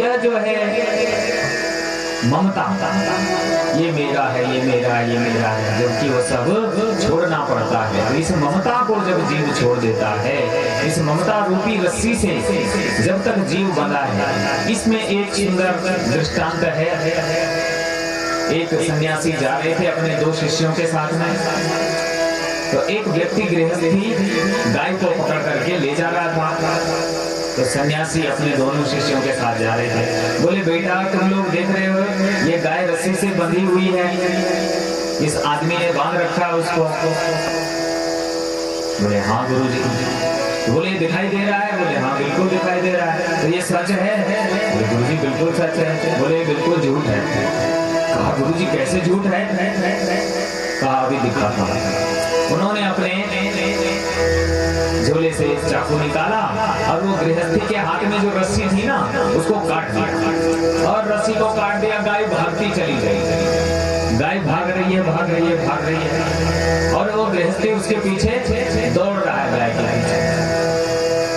यह जो है ममता, ये मेरा है, ये मेरा है, ये मेरा है, जबकि वो सब छोड़ना पड़ता है। इस ममता को जब जीव छोड़ देता है, इस ममता रूपी रस्सी से जब तक जीव बंधा है। इसमें एक सुंदर दृष्टांत है। एक सन्यासी जा रहे थे अपने 2 शिष्यों के साथ में, तो एक व्यक्ति गृहस्थी गाय को पकड़ करके ले जा रहा था। तो सन्यासी अपने दोनों शिष्यों के साथ जा रहे थे। बोले, बेटा तुम लोग देख रहे हो, ये गाय रस्सी से बंधी हुई है, इस आदमी ने बांध रखा है उसको। बोले, हाँ गुरुजी। बोले, दिखाई दे रहा है? बोले, हाँ बिल्कुल दिखाई दे रहा है। तो ये सच है? बोले, गुरुजी बिल्कुल सच है। बोले, बिल्कुल झूठ है। कहा, गुरुजी कैसे झूठ है? कहा, अभी दिखाता हूं। उन्होंने अपने झोले से चाकू निकाला और वो गृहस्थी के हाथ में जो रस्सी थी ना, उसको काट दिया। और रस्सी को काट दिया, गाय भागती चली गई। गाय भाग रही है, भाग रही है, भाग रही है, और वो गृहस्थी उसके पीछे दौड़ रहा है गाय के पीछे।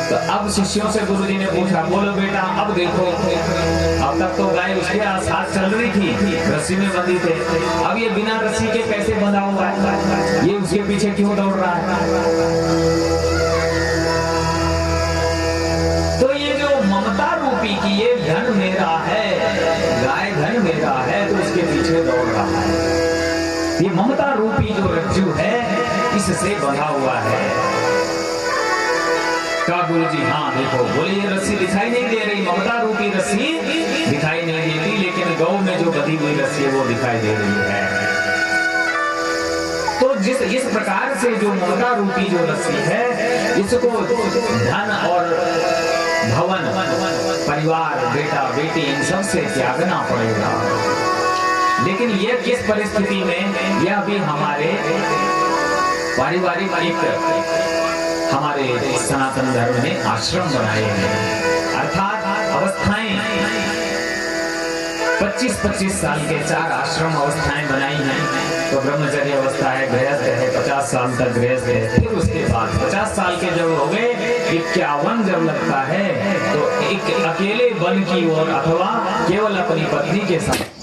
तो अब शिष्यों से गुरुजी ने पूछा, बोलो बेटा अब देखो, अब तक तो गाय उसके साथ चल रही थी, रस्सी में बंधी थे, अब ये बिना रस्सी के कैसे बंधा हुआ है? ये उसके पीछे क्यों दौड़ रहा है? तो ये जो ममता रूपी की ये धन मेरा है, गाय धन मेरा है, तो उसके पीछे दौड़ रहा है। ये ममता रूपी जो रज्जु है, इससे बंधा हुआ है। कहा, गुरुजी हाँ देखो। बोले, ये रस्सी दिखाई नहीं दे रही, ममता रूपी रस्सी दिखाई नहीं देती, लेकिन गौ में जो बंधी हुई रस्सी है वो दिखाई दे रही है। तो इस प्रकार से जो ममता रूपी जो रस्सी है, इसको धन और भवन, परिवार, बेटा बेटी, इन सब से त्यागना पड़ेगा। लेकिन यह किस परिस्थिति में? यह भी हमारे पारिवारिक हमारे सनातन धर्म ने आश्रम बनाए हैं, अर्थात अवस्थाएं 25-25 साल के 4 आश्रम अवस्थाएं बनाई हैं। तो ब्रह्मचर्य अवस्था है, गृहस्थ है, 50 साल तक गृहस्थ है, फिर उसके बाद 50 साल के जब हो गए, 51 जब लगता है, तो एक अकेले वन की ओर अथवा केवल अपनी पत्नी के साथ